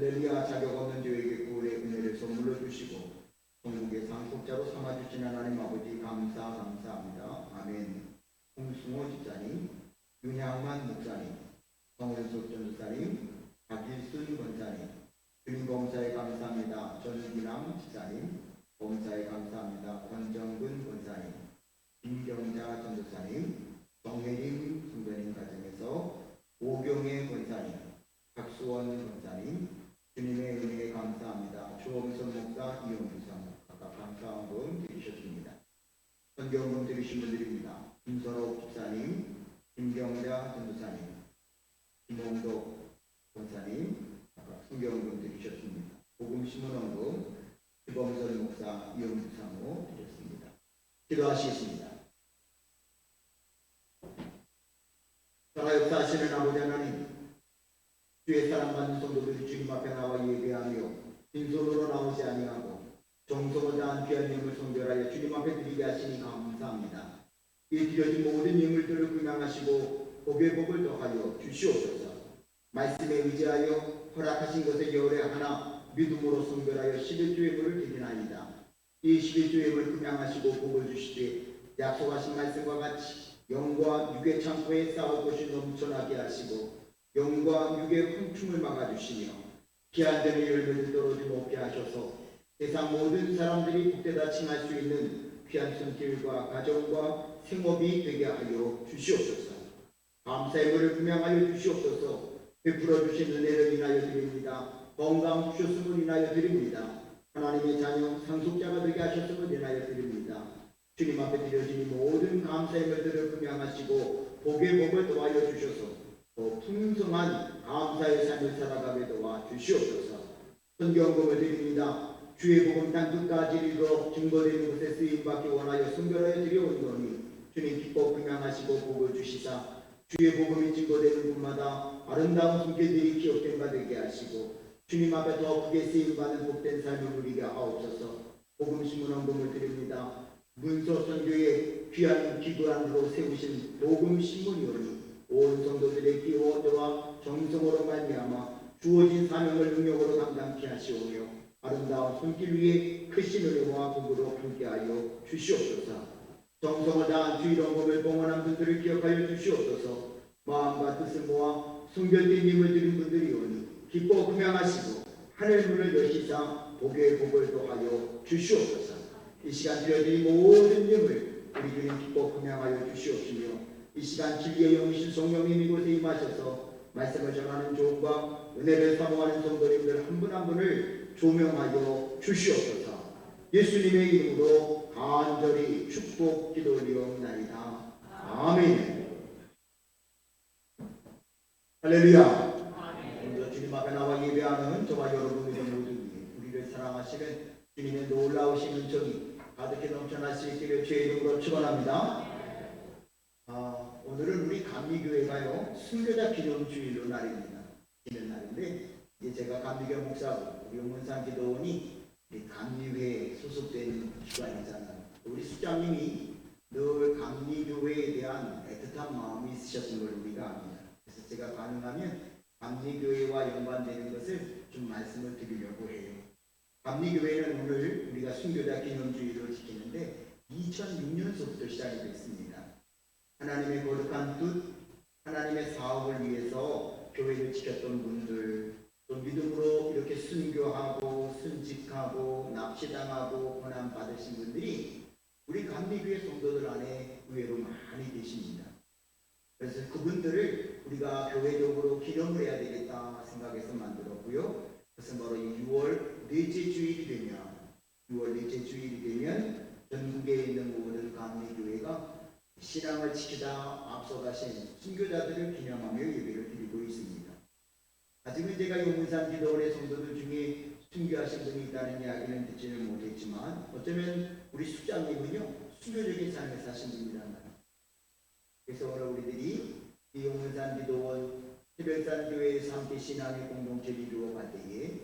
할렐루야. 자격 없는 저에게 구원의 은혜를 선물로 주시고 천국의 상속자로 삼아주신 하나님 아버지 감사합니다. 아멘. 홍승호 집사님, 윤향만 목사님, 성원석 전도사님, 박일순 권사님, 주님 범사에 감사합니다. 전기남 집사님, 범사에 감사합니다. 권정근 권사님, 김경자 전도사님, 정혜림 선배님 가정에서 오경혜 권사님, 박수원 권사님, 주님의 은혜에 감사합니다. 조엄선 목사, 이용규 사모 각각 감사함을 드리셨습니다. 성경금 드리신 분들입니다. 김선옥 집사님, 김경자 전도사님, 김홍덕 권사님 각각 성경금 드리셨습니다. 복음 신문원금 주범선 목사, 이용규 사모 드렸습니다. 기도하시겠습니다. 살아 역사하시는 아버지 하나님, 주의 사랑받는 성도들이 주님 앞에 나와 예배하며 빈손으로 나오지 아니하고 정성을 다한 귀한 예물을 성별하여 주님 앞에 드리게 하시니 감사합니다. 이 드려진 모든 예물들을 분양하시고 복의 복을 더하여 주시옵소서. 말씀에 의지하여 허락하신 것의 열에 하나 믿음으로 성별하여 11조 예물을 드리나이다. 이 11조 예물을 분양하시고 복을 주시되 약속하신 말씀과 같이 영과 육의 창고에 쌓을 것이 넘쳐나게 하시고 영과 육의 흥충을 막아주시며 기한되는 열매를 떨어지 먹게 하셔서 세상 모든 사람들이 복되다 칭할 수 있는 귀한 손길과 가정과 생업이 되게 하여 주시옵소서. 감사의 물을 분양하여 주시옵소서. 베풀어 주신 은혜를 인하여 드립니다. 건강 주셨음을 인하여 드립니다. 하나님의 자녀 상속자가 되게 하셨음을 인하여 드립니다. 주님 앞에 드려진 모든 감사의 물들을 분양하시고 복의 복을 더하여 주셔서 더 풍성한 감사의 삶을 살아가게 도와 주시옵소서. 성경금을 드립니다. 주의 복음 땅 끝까지 이르러 증거되는 곳에 쓰임받기 원하여 선별하여 드려오노니 주님 기뻐 분양하시고 복을 주시사 주의 복음이 증거되는 곳마다 아름다운 손길들이 기억된 바 되게 하시고 주님 앞에 더 크게 쓰임받는 복된 삶을 누리게 하옵소서. 복음 신문원금을 드립니다. 문서 선교의 귀한 기도란으로 세우신 복음 신문이오니 온 성도들의 기호와 정성으로 말미암아 주어진 사명을 능력으로 감당케 하시오며 아름다운 손길 위에 크신 은혜와 복으로 함께하여 주시옵소서. 정성을 다한 주의 헌금을 봉헌한 분들을 기억하여 주시옵소서. 마음과 뜻을 모아 성결된 힘을 드린 분들이오니 기뻐 금양하시고 하늘 문을 여시사 복의 복을 더하여 주시옵소서. 이 시간 드려진 모든 힘을 우리 주님 기뻐 금양하여 주시옵시며 이 시간 진리의 영이신 성령님 이곳에 임하셔서 말씀을 전하는 종과 은혜를 사모하는 성도님들 한 분 한 분을 조명하여 주시옵소서. 예수님의 이름으로 간절히 축복 기도드리옵나이다. 아멘. 할렐루야. 먼저 주님 앞에 나와 예배하는 저와 여러분들의 모든 우리를 사랑하시는 주님의 놀라우신 은총이 가득히 넘쳐날 수 있기를 주의 이름으로 축원합니다. 오늘은 우리 감리교회가요 순교자 기념주일로 날입니다. 기념 날인데 이제 제가 감리교 목사고 우리 용문산 기도원이 감리회에 소속된 기관이잖아요. 우리 수장님이 늘 감리교회에 대한 애틋한 마음이 있으셨던 걸 우리가 압니다. 그래서 제가 가능하면 감리교회와 연관되는 것을 좀 말씀을 드리려고 해요. 감리교회는 오늘 우리가 순교자 기념주일을 지키는데 2006년서부터 시작이 됐습니다. 하나님의 거룩한 뜻, 하나님의 사업을 위해서 교회를 지켰던 분들, 또 믿음으로 이렇게 순교하고 순직하고 납치당하고 고난받으신 분들이 우리 감리교회 성도들 안에 의외로 많이 계십니다. 그래서 그분들을 우리가 교회적으로 기념을 해야 되겠다 생각해서 만들었고요. 그것은 바로 이 6월 넷째 주일이 되면 전국에 있는 모든 감리교회가 신앙을 지키다 앞서가신 순교자들을 기념하며 예배를 드리고 있습니다. 아직은 제가 용문산 기도원의 성도들 중에 순교하신 분이 있다는 이야기는 듣지는 못했지만 어쩌면 우리 수장님은요 순교적인 삶을 사신 분이란 말이에요. 그래서 오늘 우리들이 이 용문산 기도원 새별산 교회에서 함께 신앙의 공동체를 이루어갈 때에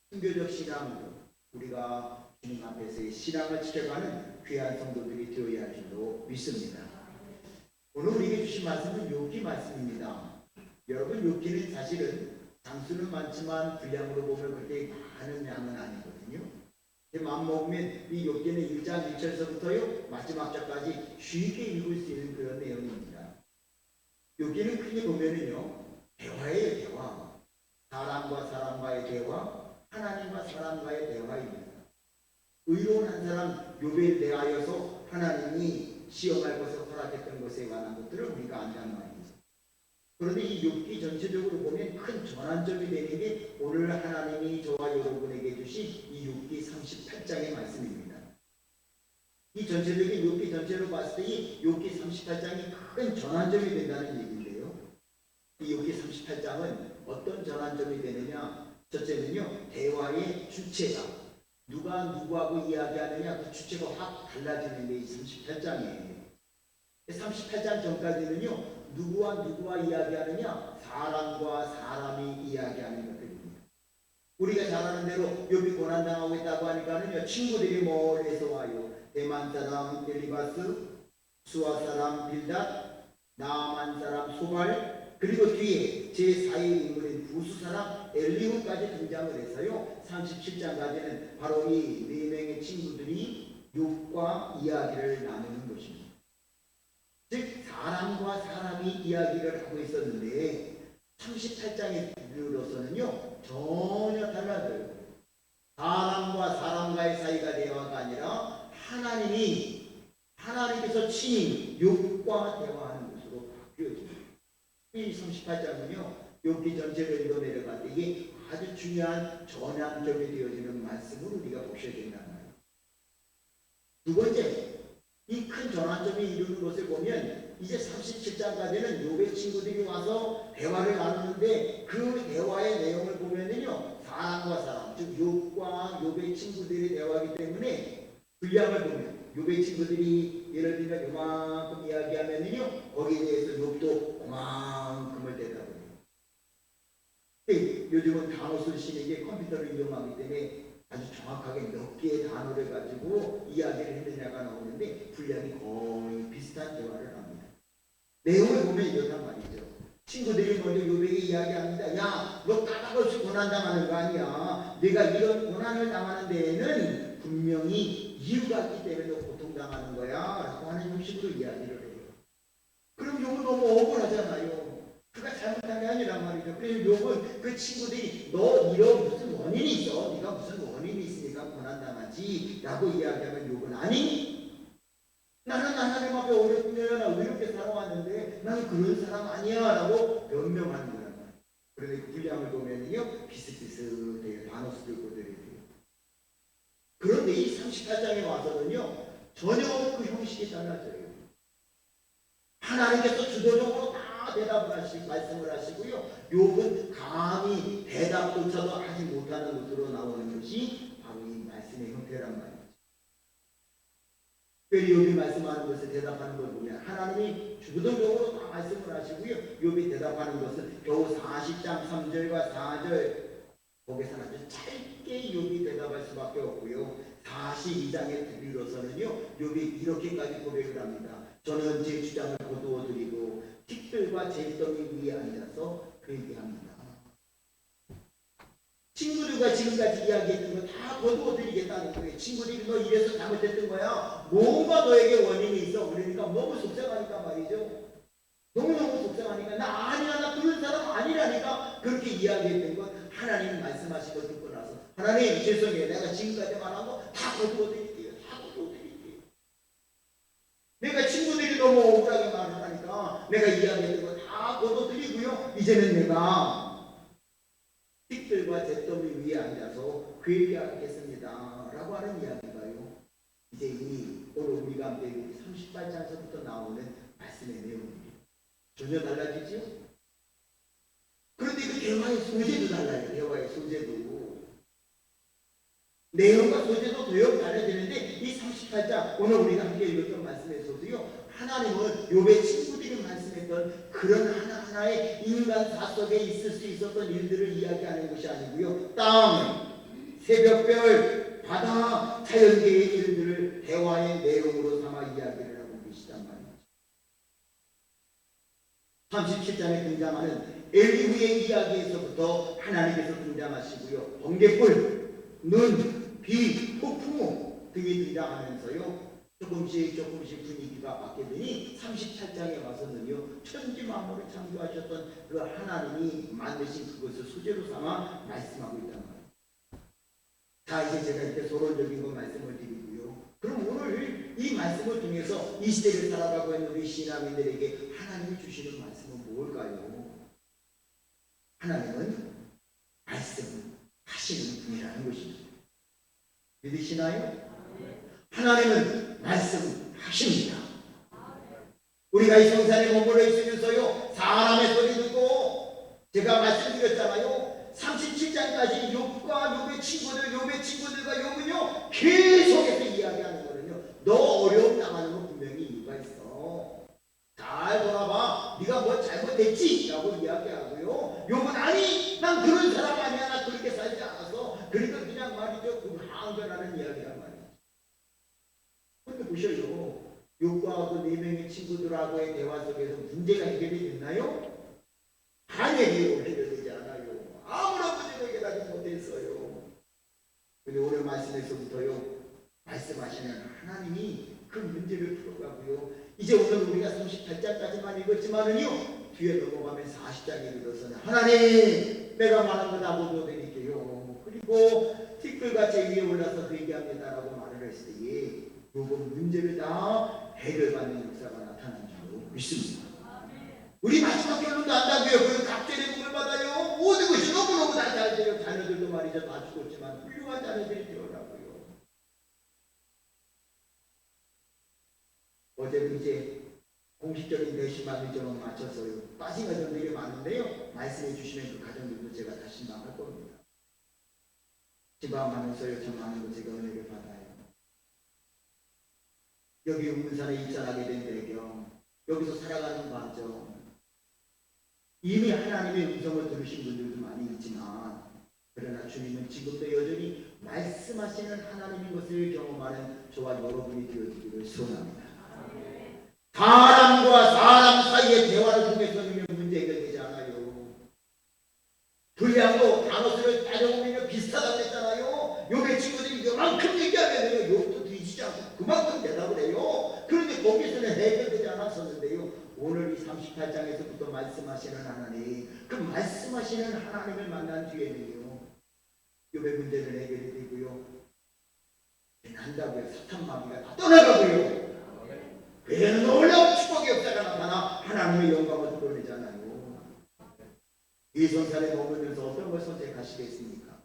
순교적 신앙으로 우리가 주님 앞에서의 신앙을 지켜가는 귀한 성도들이 되어야 할 줄로 믿습니다. 오늘 우리에게 주신 말씀은 욥기 말씀입니다. 여러분 욥기는 사실은 장수는 많지만 분량으로 보면 그렇게 많은 양은 아니거든요. 마음 먹으면 이 욥기는 1장 1절서부터요 마지막 절까지 쉽게 읽을 수 있는 그런 내용입니다. 욥기는 크게 보면은요 대화예요. 대화. 사람과 사람과의 대화, 하나님과 사람과의 대화입니다. 의로운 한 사람 욥에 대하여서 하나님이 시험할 것을 허락했던 것에 관한 것들을 우리가 안다는 말이죠. 그런데 이 욥기 전체적으로 보면 큰 전환점이 되는 게 오늘 하나님이 저와 여러분에게 주신 이 욥기 38장의 말씀입니다. 이 전체적인 욥기 전체로 봤을 때 이 욥기 38장이 큰 전환점이 된다는 얘기인데요. 이 욥기 38장은 어떤 전환점이 되느냐? 첫째는요, 대화의 주체가 누가 누구하고 이야기하느냐 그 주체가 확 달라지는 게 이 38장이에요. 38장 전까지는요, 누구와 누구와 이야기하느냐? 사람과 사람이 이야기하는 것들입니다. 우리가 잘 아는 대로 욥이 고난당하고 있다고 하니까는요, 친구들이 멀리서 와요. 대만 사람 엘리바스, 수아 사람 빌닷, 나만 사람 소발, 그리고 뒤에 제4의 인물인 부수 사람 엘리후까지 등장을 해서요, 37장까지는 바로 이 4명의 친구들이 욥과 이야기를 나누는 것입니다. 즉 사람과 사람이 이야기를 하고 있었는데 38장에 들어서는요 전혀 달라져요. 사람과 사람과의 사이가 대화가 아니라 하나님께서 친히 욥과 대화하는 것으로 바뀌어집니다. 이 38장은요 욥기 전체를 읽어 내려갈 때 이게 아주 중요한 전환점이 되어지는 말씀으로 우리가 보셔야 된다는 말이에요. 두 번째, 이 큰 전환점이 이루는 것을 보면 이제 37장까지는 욥의 친구들이 와서 대화를 나누는데 그 대화의 내용을 보면은요 사람과 사람, 즉 욥과 욥의 친구들의 대화이기 때문에 분량을 보면 욥의 친구들이 예를 들면 요만큼 이야기하면은요 거기에 대해서 욥도 그만큼을 대답을 해요. 요즘은 단어 수신에게 컴퓨터를 이용하기 때문에 아주 정확하게 몇 개의 단어를 가지고 이야기를 했느냐가 나오는데 분량이 거의 비슷한 대화를 합니다. 내용을 보면 이렇단 말이죠. 친구들이 먼저 욥에게 이야기합니다. 야, 너 까닭없이 고난당하는 거 아니야. 내가 이런 고난을 당하는 데에는 분명히 이유가 있기 때문에 너 고통당하는 거야 라고 하는 형식으로 이야기를 해요. 그럼 욥은 너무 억울하잖아요. 그가 잘못한 게 아니란 말이죠. 그래서 욥은 그 친구들이 너 이런 무슨 원인이 있어? 네가 무슨 원인이 있으니까 고난당하지? 라고 이야기하면 욥은 아니, 나는 하나님 앞에 오랫동안 의롭게 살아왔는데 나는 그런 사람 아니야 라고 변명하는 거란 말이에요. 그런데 그 분량을 보면요 비슷비슷해요. 단어 수도 그대로 돼요. 그런데 이 38장에 와서는요 전혀 그 형식이 달라져요. 하나님께서 주도적으로 다 대답을 말씀을 하시고요. 욥은 감히 대답조차도 하지 못하는 것으로 나오는 것이 바로 이 말씀의 형태란 말이죠. 욥이 말씀하는 것을 대답하는 걸 보면 하나님이 주도적으로 다 말씀을 하시고요. 욥이 대답하는 것은 겨우 40장 3절과 4절 거기서는 아주 짧게 욥이 대답할 수밖에 없고요. 42장에 들어서는요. 욥이 이렇게까지 고백을 합니다. 저는 제 주장을 거두어 드리고 틱들과 잿더미 위에 앉아서 회개합니다. 친구들과 지금까지 이야기했던 거 다 거두어 드리겠다는 거예요. 친구들이 너 이래서 잘못했던 거야. 뭔가 너에게 원인이 있어. 그러니까 너무 속상하니까 말이죠. 너무너무 속상하니까 나 아니야, 나 그런 사람 아니라니까 그렇게 이야기했던 건 하나님 말씀하신 거 듣고 나서 하나님 죄송해요. 내가 지금까지 말한 거 다 거두어 드릴게요. 다 거두어 드릴게요. 내가 친구들이 너무 억울하게 말을 하니까 내가 이야기했던 거 다 거두어 드리고요. 이제는 내가 틱들과 잿더미 위에 앉아서 회개하겠습니다 라고 하는 이야기가요. 이제 이 오늘 우리가 함께 38장에서부터 나오는 말씀의 내용입니다. 전혀 달라지죠? 그런데 그 대화의 소재도 달라요. 대화의 소재도. 내용과 소재도 도형 달라지는데 이 38장 오늘 우리가 함께 읽었던 말씀에서도요. 하나님은 욥의 친구들이 말씀했던 그런 하나하나의 인간사 속에 있을 수 있었던 일들을 이야기하는 것이 아니고요. 땅, 새벽별, 바다, 자연계의 일들을 대화의 내용으로 삼아 이야기를 하고 계시단 말이죠. 37장에 등장하는 엘리후의 이야기에서부터 하나님께서 등장하시고요. 번개불, 눈, 비, 폭풍 등이 등장하면서요. 조금씩 분위기가 바뀌더니 38장에 와서는요. 천지 만물을 창조하셨던 그 하나님이 만드신 그것을 소재로 삼아 말씀하고 있단 말이에요. 자, 이제 제가 이렇게 소론적인 거 말씀을 드리고요. 그럼 오늘 이 말씀을 통해서 이 시대를 살아가고 있는 우리 신앙인들에게 하나님이 주시는 말씀은 뭘까요? 하나님은 말씀하시는 분이라는 것입니다. 믿으시나요? 하나님은 말씀하십니다. 우리가 이 성산에 머물러 있으면서요, 사람의 소리 듣고 제가 말씀드렸잖아요. 37장까지 욥과 욥의 친구들과 욥은요 계속해서 이야기하는 거는요, 너 어려움 당하는 건 분명히 이유가 있어. 잘 돌아봐. 네가 뭐 잘못했지? 라고 이야기하고요. 욥은 아니, 난 그런 사람 아니야. 나 그렇게 살지 않았어. 그러니까 그냥 말이죠, 그 항변하는 이야기란 말이에요. 근데 보셔요. 욥과 그 네 명의 친구들하고의 대화 속에서 문제가 해결이 됐나요? 아니에요. 해결되지 않아요. 아무런 문제도 해결하지 못했어요. 근데 오늘 말씀에서부터요, 말씀하시는 하나님이 그 문제를 풀어가고요. 이제 오늘 우리가 38장까지만 읽었지만은요, 뒤에 넘어가면 40장에 이르러서는 하나님, 내가 말한 거 다 보도드릴게요. 그리고 티끌과 제 위에 올라서 회개합니다라고 말을 했을 때에 요번 문제를 다 해결받는 역사가 나타난 줄로 믿습니다. 우리 마지막 결론도 안다고요. 그 각절의 복을 받아요. 모든 것이 너무너무 다 잘 돼요. 자녀들도 말이죠. 다 죽었지만 훌륭한 자녀들이 되어라고요. 어제도 이제 공식적인 대신만 일정은 마쳤어요. 빠진 가정들이 많은데요. 말씀해 주시면 그 가정들도 제가 다시 나갈 겁니다. 지방하면서요, 저 많은 거 제가 은혜를 받아요. 여기 운문산에 입산하게 된 배경, 여기서 살아가는 과정, 이미 하나님의 음성을 들으신 분들도 많이 있지만, 그러나 주님은 지금도 여전히 말씀하시는 하나님인 것을 경험하는 저와 여러분이 되어지기를 소원합니다. 사람과 사람 사이의 대화를 통해서는 문제 해결되지 않아요. 불량도 단어수를 따져보면 비슷하다고 했잖아요. 욥의 친구들이 그만큼 얘기하면 욥도 뒤지지 않고 그만큼 대답을 해요. 그런데 거기서는 해결되지 않았었는데요. 오늘 이 38장에서부터 말씀하시는 하나님, 그 말씀하시는 하나님을 만난 뒤에는요, 욥의 문제는 해결이 되고요, 한다고요. 사탄 마귀가 다 떠나가고요. 그에는 놀라운 축복의 역사가 나타나 하나님의 영광을 드러내잖아요. 이 성산에 머물면서 어떤 걸 선택하시겠습니까?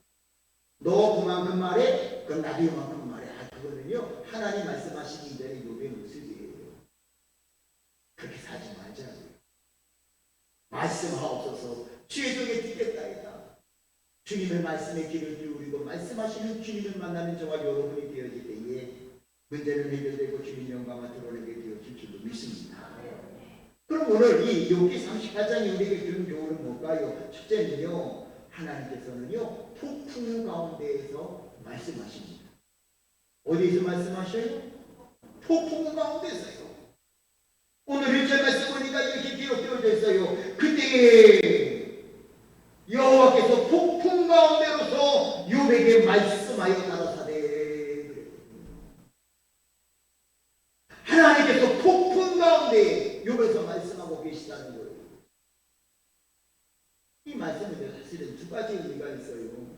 너 그만큼 말해? 그럼 나도 이만큼 말해. 그거는요, 하나님 말씀하시기 전에 욥의 모습이에요. 그렇게 살지 말자고요. 말씀하옵소서. 주의 종에 듣겠다이다. 주님의 말씀에 귀를 기울이고 말씀하시는 주님을 만나는 저와 여러분이 되어질 때에 문제는 해결되고 주님 영광을 드러내게 되어질 줄로 믿습니다. 그럼 오늘 이 욥기 38장이 우리에게 주는 교훈은 뭘까요? 첫째는요, 하나님께서는요, 폭풍 가운데에서 말씀하십니다. 어디에서 말씀하셔요? 폭풍 가운데서요. 오늘 1절 말씀 보니까 이렇게 기록되어져 있어요. 그때 여호와께서 폭풍 가운데로서 욥에게 말씀하여 가라사대. 하나님께서 폭풍 가운데 욥에서 말씀하고 계시다는 거예요. 이 말씀은 사실은 두 가지 의미가 있어요.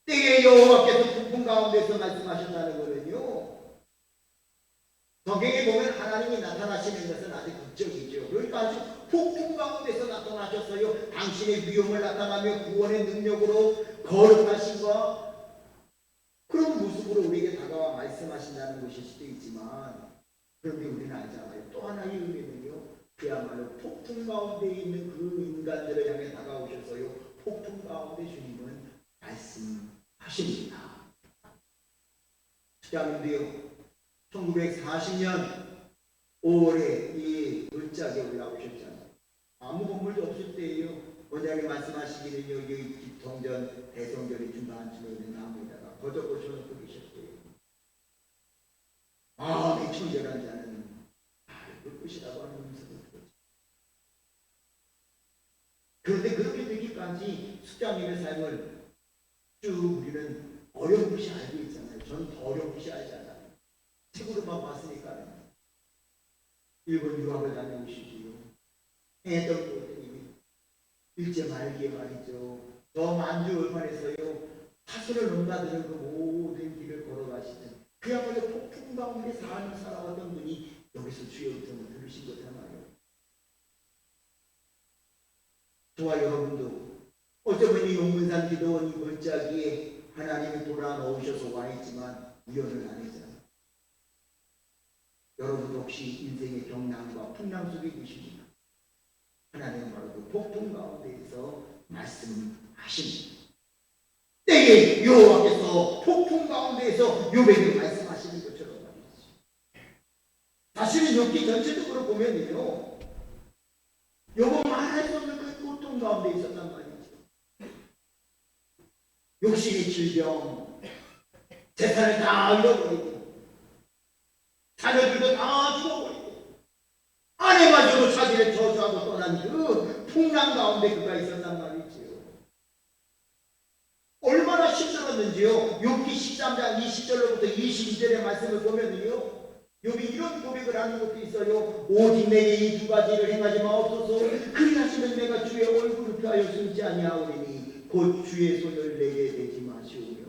때에 여호와께서 폭풍 가운데서 말씀하셨다는 거는요, 성경에 보면 하나님이 나타나시는 것은 아주 극적이죠. 그러니까 아주 폭풍 가운데서 나타나셨어요. 당신의 위엄을 나타나며 구원의 능력으로 거룩하신과 그런 모습으로 우리에게 다가와 말씀하신다는 것일 수도 있지만, 그런데 우리는 알잖아요. 또 하나의 의미는요, 그야말로 폭풍 가운데 있는 그 인간들을 향해 다가오셔서요, 폭풍 가운데 주님은 말씀하십니다. 주장님도요, 1940년 5월에 이 을짝에 올라오셨잖아요. 아무 건물도 없을 때예요. 원장님 말씀하시기는요, 이 기통전 대성전이 중간쯤에 있는 나무에다가 거저 꽂혀놓고 계셨대요. 마음이 청결한 자는 그 끝이라고 하는 음성을 들었죠. 그런데 그렇게 되기까지 숙장님의 삶을 쭉 우리는 어렴풋이 알고 있잖아요. 저는 더 어렴풋이 알잖아요. 책으로만 봤으니까요. 일본 유학을 다녀오시지요. 해던 부모님이 일제 말기에 말이죠. 저 만주 얼판에서요. 사슬을 넘나드는 그 모든 길을 걸어가시는 그야말로 폭풍 가운데 삶을 살아왔던 분이 여기서 주의 음성을 들으신 거잖아요. 저와 여러분도 어쩌면 이 용문산 기도원 이 골짜기에 하나님이 돌아 넣으셔서 와 있지만 우연은 아니잖아요. 여러분도 혹시 인생의 경랑과 풍랑 속에 계십니까? 하나님은 바로 그 폭풍 가운데에서 말씀하십니다. 때에 여호와께서 폭풍 가운데에서 욥에게 말씀하시는 것처럼 말이죠. 사실은 욥기 전체적으로 보면요, 욥은 말할 수 없는 그 고통 가운데 있었단 말이죠. 욕심의 질병, 재산을 다 잃어버리고 자녀들도 다 죽어버리고 아내마저도 자기를 저주하고 떠난 그 풍랑 가운데 그가 있었단 말이지요. 얼마나 힘들었는지요. 욥기 13장 20절로부터 22절의 말씀을 보면요, 욥이 이런 고백을 하는 것도 있어요. 오직 내게 이 두 가지를 행하지 마옵소서. 그리하시면 내가 주의 얼굴을 피하여 숨지 아니하오리니 곧 주의 손을 내게 대지 마시오며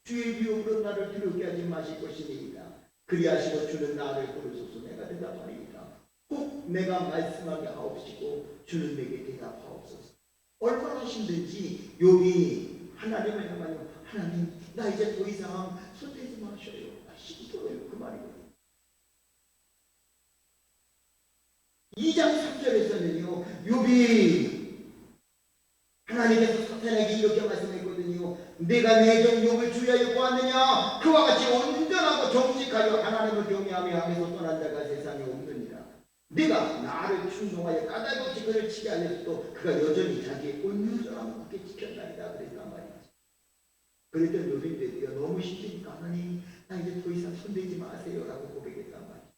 주의 미움으로 나를 두렵게 하지 마실 것이니이다. 그리하시고 주는 나를 부르소서. 내가 대답하리이다. 꼭 내가 말씀하게 하옵시고 주는 내게 대답하옵소서. 얼마나 힘든지 욥이 하나님을 향하여 하나님 나 이제 더 이상 손대지 마셔요. 나 힘들어요. 그 말이거든요. 2장 3절에서는요 욥이 하나님께서 사탄에게 이렇게 말씀했거든요. 내가 내 종 욥을 주의하여 보았느냐? 그와 같이 온전하고 정직하여 하나님을 경외하며 하면서 떠난 자가 세상에 없느니라. 네가 나를 충동하여 까닭없이 그를 치게 하였어도 그가 여전히 자기의 온전함을 굳게 지켰나이다 그랬단 말이지. 그랬던 욥인데도요 너무 힘드니까 하나님 나 이제 더 이상 손대지 마세요 라고 고백했단 말이지.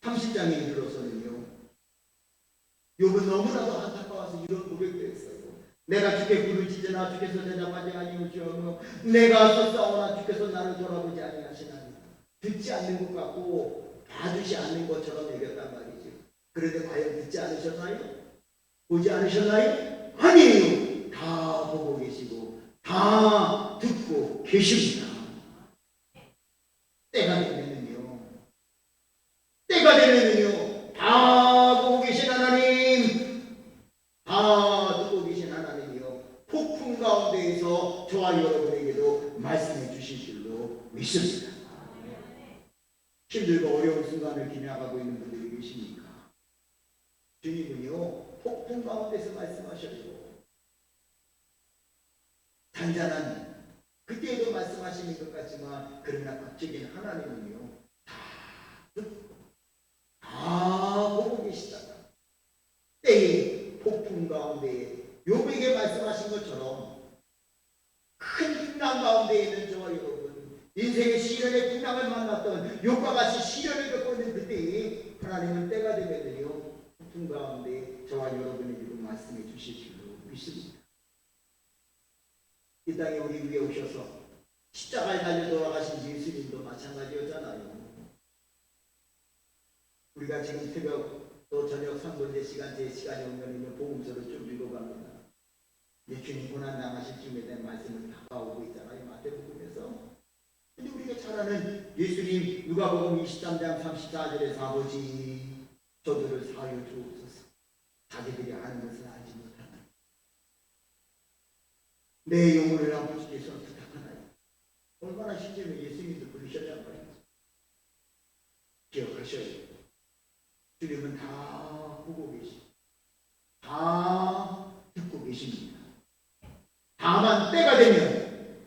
30장에 이르러서는요 욥은 너무나도 안타까워서 이런 고백도 했어요. 내가 주께 부르짖으나 주께서 대답하지 아니하시오며 내가 섰사오나 주께서 나를 돌아보지 아니하시나니. 듣지 않는 것 같고 봐주지 않는 것처럼 여겼단 말이죠. 그런데 과연 듣지 않으셨나요? 보지 않으셨나요? 아니에요. 다 보고 계시고 다 듣고 계십니다. 때가 되면은요 다 보고 계신 하나님, 다 듣고 계신 하나님이요 폭풍 가운데에서 저와 여러분에게도 말씀해 주실 줄로 믿습니다. 힘들고 어려운 순간을 지나가고 있는 분들이 계십니까? 주님은요 폭풍 가운데서 말씀하셔요. 잔잔한 그때에도 말씀하시는 것 같지만 그러나 극적인 하나님은요 다 듣고 다 보고 계시다가 때에 폭풍 가운데 욥에게 말씀하신 것처럼 큰 풍랑 가운데 있는 저와 여러분, 인생의 시련의 풍랑을 만났던 욥과 같이 시련을 겪고 있는 그때에 하나님은 때가 되면요 폭풍 가운데 저와 여러분에게도 말씀해 주실 줄로 믿습니다. 이 땅에 우리 위에 오셔서 십자가에 달려 돌아가신 예수님도 마찬가지였잖아요. 우리가 지금 새벽 또 저녁 3번째 시간 제 시간이 오면 복음서를 좀 읽어갑니다. 이제 주님 고난당하실 쯤에 대한 말씀을 다가오고 있잖아요. 마태복음에서. 근데 우리가 잘 아는 예수님 누가복음 23장 34절에서 아버지 저들을 사하여 주옵소서. 자기들이 아는 것을 알지 못하나요. 내 영혼을 아버지께서 부탁하나요. 얼마나 심지어는 예수님도 부르셨단 말이죠. 기억하셔요. 주님은 다 보고 계시고 다 듣고 계십니다. 다만 때가 되면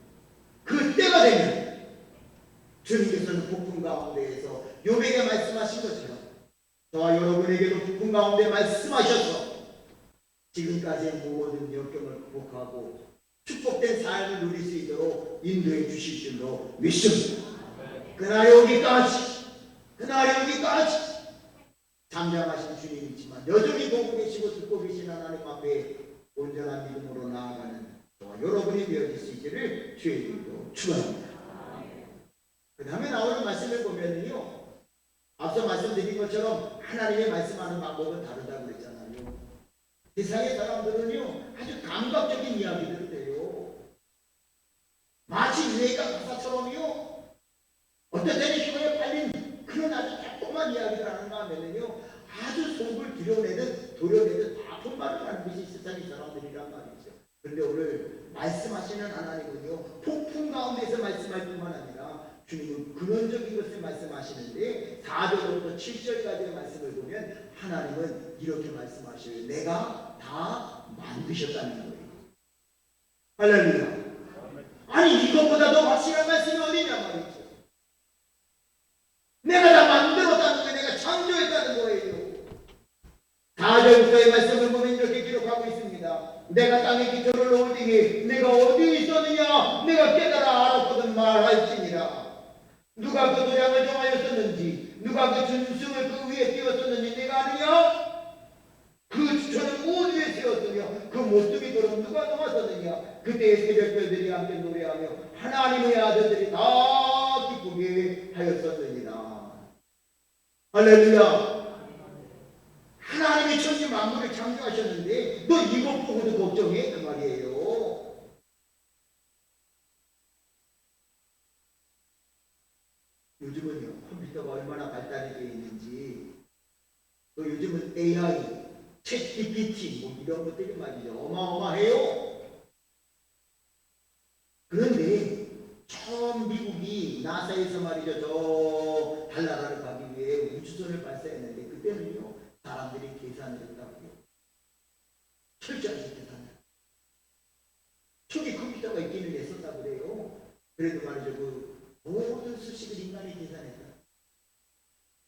그 때가 되면 주님께서는 폭풍 가운데에서 욥에게 말씀하신 것처럼 저와 여러분에게도 폭풍 가운데 말씀하셔서 지금까지의 모든 역경을 극복하고 축복된 삶을 누릴 수 있도록 인도해 주실 줄로 믿습니다. 그날 여기까지 잠잠하신 주님이지만 여전히 보고 계시고 듣고 계신 하나님 앞에 온전한 믿음으로 나아가는 저와 여러분이 되어질 수 있기를 주의 이름으로 축원합니다. 그 다음에 나오는 말씀을 보면은요, 앞서 말씀드린 것처럼 하나님의 말씀하는 방법은 다르다고 그랬잖아요. 세상의 사람들은요 아주 감각적인 이야기들을 해요. 마치 유해가 가사처럼요 어떤 때는 혀에 팔린 그런 아주 달콤한 이야기를 하는가 하면은요 아주 속을 도려내는 아픈 말을 하는 것이 세상의 사람들이란 말이죠. 그런데 오늘 말씀하시는 하나님은요 폭풍 가운데서 말씀할 뿐만 아니라 주님은 근원적인 것을 말씀하시는데 4절부터 7절까지의 말씀을 보면 하나님은 이렇게 말씀하셔요. 내가 다 만드셨다는 거예요. 할렐루야. 아니 이것보다 더 확실한 말씀이 어디냐 말이죠. 내가 다 만들었다는 거예요. 내가 창조했다는 거예요. 4절부터의 말씀을 보면 이렇게 기록하고 있습니다. 내가 땅에 기초를 놓을 때에 내가 어디 있었느냐 내가 깨달아 알았거든 말할지니라. 누가 그 도량을 정하였었는지 누가 그 준승을 그 위에 띄웠었는지 내가 아느냐? 그 주처는 무엇 위에 세웠으며 그 모퉁이 돌은 누가 놓았었느냐? 그때의 새벽별들이 함께 노래하며 하나님의 아들들이 다 기쁘게 하였었느니라. 할렐루야. 하나님이 천지 만물을 창조하셨는데 너 이것 보고도 걱정해? 그 말이에요. 요즘은요 컴퓨터가 얼마나 발달이 되어 있는지 또 요즘은 AI, 챗GPT 뭐 이런 것들이 말이죠 어마어마해요. 그런데 처음 미국이 나사에서 말이죠 저 달나라를 가기 위해 우주선을 발사했는데 그때는요 사람들이 계산을 했다고요. 철저하게 계산을. 초기 컴퓨터가 있기는 했었다고 그래요. 그래도 말이죠 그 모든 수식을 인간이 계산했다.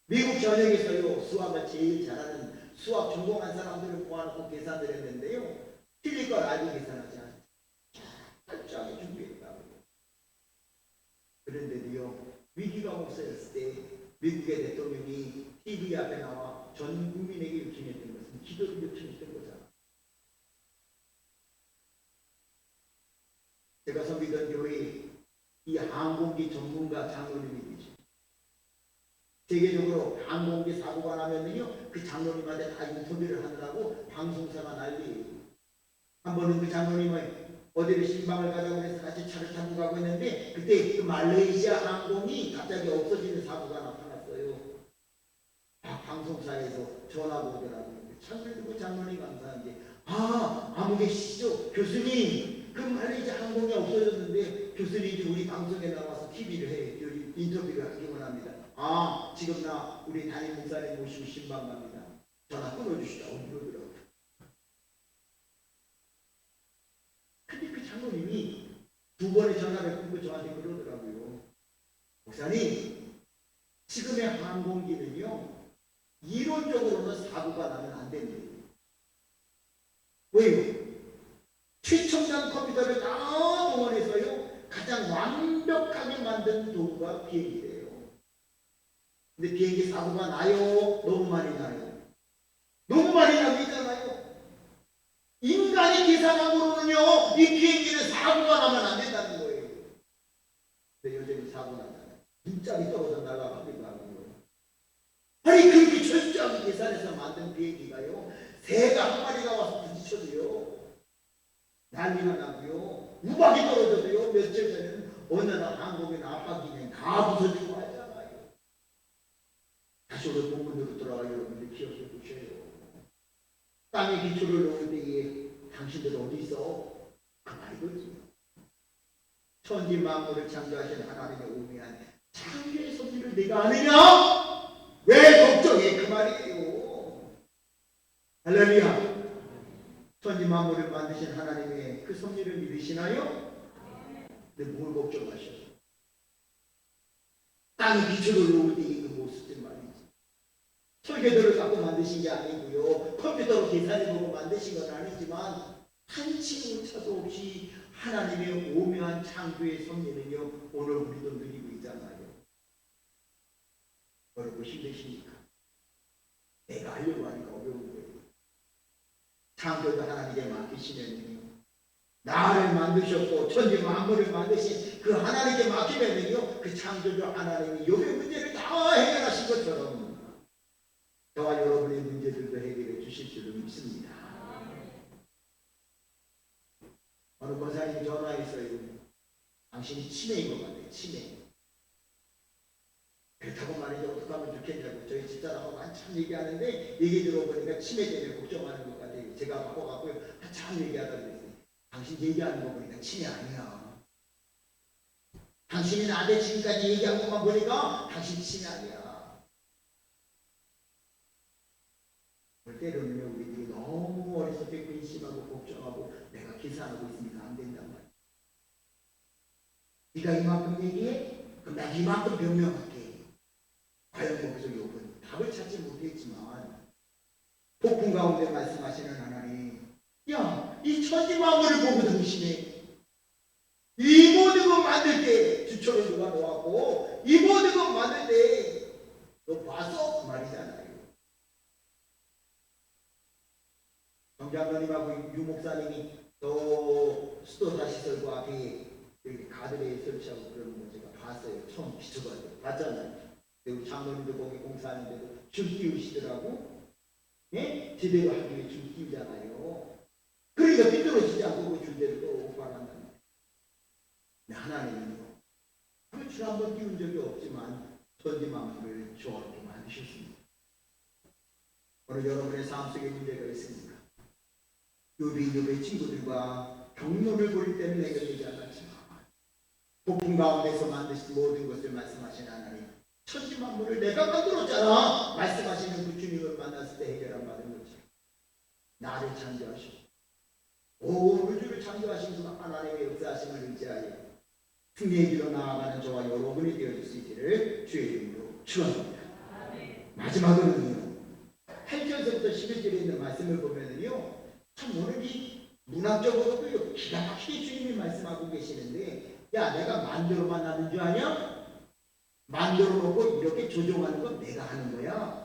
미국 전역에서요 수학을 제일 잘하는 수학 전공한 사람들을 모아놓고 계산을 했는데요 틀릴 걸 알고 계산하지 않았죠. 철저하게 준비했다고요. 그런데도요 위기가 없어졌을 때 미국의 대통령이 TV 앞에 나와 전 국민에게 요청했던 것은 기도를 요청했던 거잖아. 제가 섬기던 교회에 이 항공기 전문가 장로님이 계십니다. 세계적으로 항공기 사고가 나면은요 그 장로님한테 다 인터뷰를 하느라고 방송사가 난리예요. 한 번은 그 장로님을 어디를 신방을 가자고 해서 같이 차를 타고 가고 있는데 그때 그 말레이시아 항공이 갑자기 없어지는 사고가 나타났어요. 방송사에서 전화가 오더라고요. 그 장로님 감사한 게 아무 계시죠 교수님 그 말레이시아 항공이 없어졌는데 교수님이 우리 방송에 나와서 TV를 해 인터뷰를 하기 원합니다. 지금 나 우리 담임 목사님 모시고 신방 갑니다. 전화 끊어주시라고 이러더라고요. 근데 그 장로님이 2번의 전화를 끊고 저한테 그러더라고요. 목사님 지금의 항공기는요 이론적으로는 사고가 나면 안 된대요. 왜요? 최첨단 컴퓨터를 다 동원해서요 가장 완벽하게 만든 도구가 비행기래요. 근데 비행기 사고가 나요? 너무 많이 나요? 너무 많이 나잖아요. 인간이 계산함으로는요 이 비행기는 사고가 나면 안 된다는 거예요. 근데 여전히 사고 나잖아요. 문짝이 떨어져 날아가기도 하고요. 아니 그렇게 철저하게 계산해서 만든 비행기가요 새가 한 마리가 와서 부딪혀도요 난리가 나고요. 우박이 떨어져도요 며칠 전에는 어느 날 항공기나 압박기는 다 부서지고 하잖아요. 다시 오늘 본문으로 돌아가 여러분들 기억해 보셔요. 땅에 기초를 놓을 때에 당신들 어디 있어? 그 말이거지. 천지 만물을 창조하신 하나님의 오묘한 창조의 섭리를 내가 아느냐? 왜 걱정해? 그 말이에요. 할렐루야. 천지 만물을 만드신 하나님의 그 섭리를 믿으시나요? 근데 뭘 걱정하셔요? 땅에 기초를 놓을 때의 그 모습들 말이지. 설계도를 갖고 만드신 게 아니고요. 컴퓨터로 계산해보고 만드신 건 아니지만 한치 오차도 없이 하나님의 오묘한 창조의 섭리는요. 오늘 우리도 누리고 있잖아요. 여러분 힘드십니까? 내가 하려고 하니까 어려운 거예요. 창조도 하나님께 맡기시면요, 나를 만드셨고 천지 만물을 만드신 그 하나님께 맡기면요, 그 창조주 하나님이 욥의 문제를 다 해결하신 것처럼 저와 여러분의 문제들도 해결해 주실 줄을 믿습니다. 어느 권사님이 전화했어요. 당신이 치매인 것 같아요. 치매. 그렇다고 말이죠. 어떻게 하면 좋겠냐고 저희 집사람하고 한참 얘기하는데 얘기 들어보니까 치매 때문에 걱정하는 것 같아요. 제가 바꿔갖고요 한참 얘기하다 그랬어요. 당신 얘기하는 거 보니까 치매 아니야. 당신이 나한테 지금까지 얘기한 것만 보니까 당신 치매 아니야. 볼 때로는 우리들이 너무 어리석게 근심하고 걱정하고 내가 계산하고 있으니까 안 된단 말이야. 네가 이만큼 얘기해? 그럼 나 이만큼 변명할게. 과연 거기서 욥은 답을 찾지 못했지만 폭풍 가운데 말씀하시는 하나님, 야, 이 천지 만물을 보고 등심해. 이 모든 것 만들 때 주초를 누가 놓았고 이 모든 것 만들 때 너 봤어? 그 말이잖아요. 정장로님하고 유목사님이 또 수도사시설과 앞에 여기 가드레일 설치하고 그러는 거 제가 봤어요. 처음 비춰봐요. 봤잖아요. 그리고 장로님도 거기 공사하는데도 줄 띄우시더라고. 예? 제대로 하기 위해 줄 띄우잖아요. 그러니까 삐뚤어지지 않고 그 줄대로 또 바란단 말이에요. 하나님은요, 그 줄 한번 띄운 적이 없지만 천지 만물을 조화롭게 만드셨습니다. 오늘 여러분의 삶 속에 문제가 있습니까? 욥의 친구들과 경론을 벌일 때는 해결되지 않았지만 폭풍 가운데서 만드신 모든 것을 말씀하신 하나님, 천지 만물을 내가 만들었잖아 말씀하시는 그 주님을 만났을 때 해결한 받은 거죠. 나를 창조하시고 온 우주를 창조하신 그 하나님의 역사하심을 의지하여 승리의 길로 나아가는 저와 여러분이 되어줄 수 있기를 주의 이름으로 축원합니다. 마지막으로는요, 8절에서부터 11절에 있는 말씀을 보면은요, 참 오늘 이 문학적으로도 기가 막히게 주님이 말씀하고 계시는데, 야, 내가 만들어만 하는 줄 아냐? 만들어 놓고 이렇게 조종하는 건 내가 하는 거야.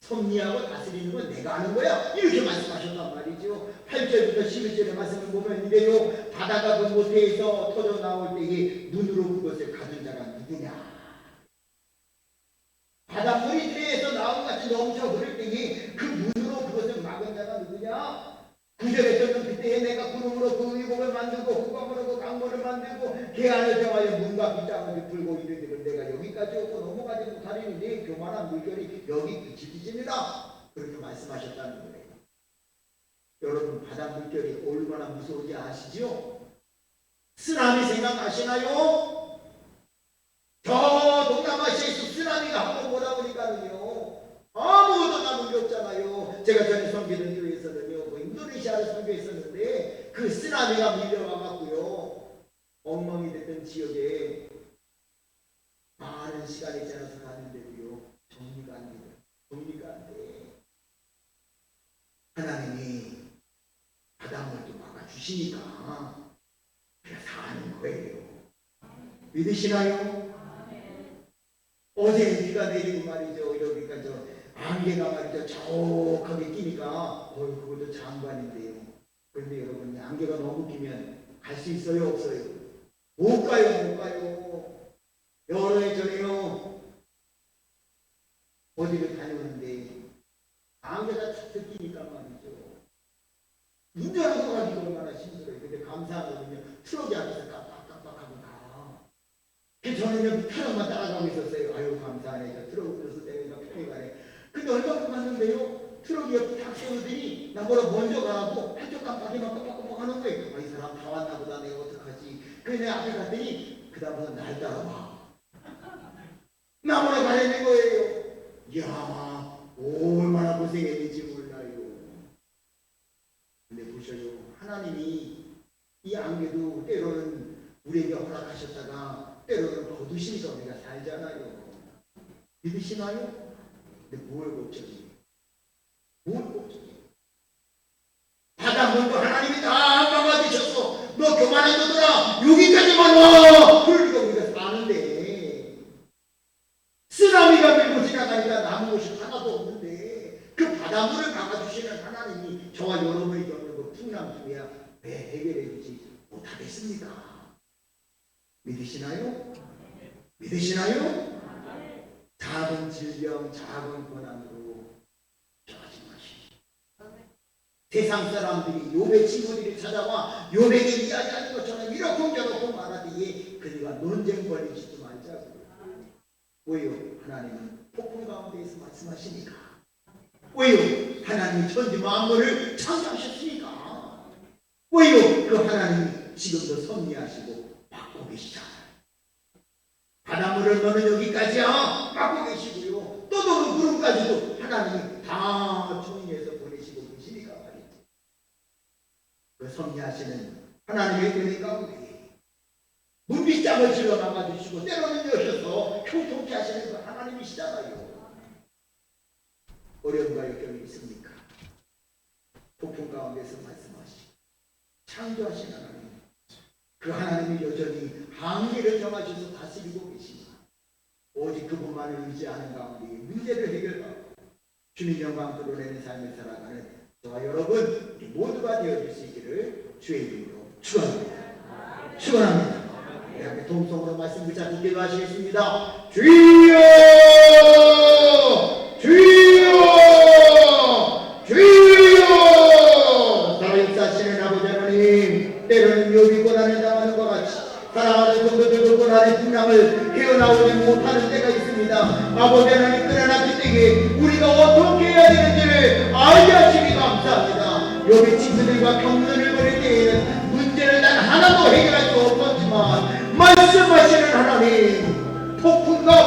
섭리하고 다스리는 건 내가 하는 거야. 이렇게 말씀하셨단 말이죠. 8절부터 11절의 말씀을 보면 이래요. 바다가 그 모태에서 터져 나올 때에 눈으로 그것을 가진 자가 누구냐? 바닷물이 태에서 나온 같이 넘쳐 흐를 때에 그 문으로 그것을 막은 자가 누구냐? 9절에서는 그때에 내가 구름으로 그 의복을 만들고 흑암으로 그 강물을 만들고 개 안을 정하여 문과 빗장을 풀고 이르기를 내가 여기까지 오고 넘어가지 못하리니 내 교만한 물결이 여기 그치지니라. 그렇게 말씀하셨다는 거예요. 여러분, 바다 물결이 얼마나 무서운지 아시죠? 쓰나미 생각나시나요? 저 동남아시아에서 쓰나미가 한번 오다 보니까는요, 아무것도 남은 게 없잖아요. 제가 전에 섬기는 교회에서는요, 인도네시아를 선교했었는데 그 쓰나미가 밀려와갖고요, 엉망이 됐던 지역에 많은 시간이 지나서 갔는데도요, 정리가 안 돼요. 정리가 안 돼. 하나님이 바닷물도 막아주시니까 그냥 사는 거예요. 믿으시나요? 어제 비가 내리고 말이죠. 여기가 저 안개가 말이죠. 자욱하게 끼니까 그것도 장관인데요. 그런데 여러분, 안개가 너무 끼면 갈 수 있어요? 없어요? 못 가요. 못 가요. 여러 해 전에요, 어디를 다녀오는데 안개가 탁 끼니까 말이죠. 운전하고 가기가 얼마나 힘들어요. 근데 감사한 거는요, 트럭이 앞에서 깜빡깜빡하고 가. 그래서 저는요, 트럭만 따라가고 있었어요. 아유, 감사하네. 저 트럭 들어서 때문에 편히 가네. 근데 얼마큼 갔는데요, 트럭이 옆에 탁 세우더니 나보다 먼저 가라고 한쪽 깜빡이만 깜빡깜빡 하는 거예요. 이 사람 다 왔나 보다. 내가 어떡하지? 그래서 내가 앞에 갔더니 그 다음부터 날 따라와. 나보다 가려는 거예요. 이야, 얼마나 고생했는지 몰라요. 근데 보셔요, 하나님이 이 안개도 때로는 우리에게 허락하셨다가 때로는 거두시니까 우리가 살잖아요. 믿으시나요? 근데 뭘 걱정해요? 뭘 걱정해요? 바닷물도 하나님이 다 막아주셨어. 너 교만해져더라. 여기까지만 와. 그러니까 우리가 사는데 쓰나미가 밀고 지나가니까 남은 곳이 하나도 없는데 그 믿습니까? 믿으시나요? 믿으시나요? 작은 질병, 작은 고난으로 피하지 마시오. 세상 사람들이 욥의 친구들이 찾아와 욥에게 이야기하는 것처럼 이렇고 저렇고 말하기에 그들과 논쟁 벌이지도 말자고요. 왜요? 하나님은 폭풍 가운데에서 말씀하시니까. 왜요? 하나님이 천지 만물을 창조하셨으니까. 왜요? 그 하나님이 지금도 섭리하시고 막고 계시잖아요. 바닷물을 너는 여기까지야 막고 계시고요. 떠도는 구름까지도 하나님이 다 정리해서 보내시고 계시니까 말이죠. 그 섭리하시는 하나님의 은혜 가운데 문빗장을 질러 막아주시고 때로는 여셔서 형통케 하시는 그 하나님이시잖아요. 어려움과 역경이 있습니까? 폭풍 가운데서 말씀하시고 창조하신 하나님, 그 하나님이 여전히 항해를 정하셔서 다스리고 계시나 오직 그분만을 의지하는 가운데 문제를 해결하고 주님 영광 드러내는 삶을 살아가는 저와 여러분 우리 모두가 되어줄 수 있기를 주의 이름으로 축원합니다. 축원합니다. 우리 동성으로 말씀 붙잡고 기도하시겠습니다. 주여 주여 주여. 살아역사하시는 아버지 하나님, 때로는 욥이 고난을 당하는 것 같이 사랑하는 성도들도 고난의 풍랑을 헤어나오지 못하는 때가 있습니다. 아버지 하나님, 그러나 그때에 우리가 어떻게 해야 되는지를 알게 하시니 감사합니다. 욥이 친구들과 경륜을 벌일 때에는 문제를 단 하나도 해결할 수 없었지만 말씀하시는 하나님, 폭풍과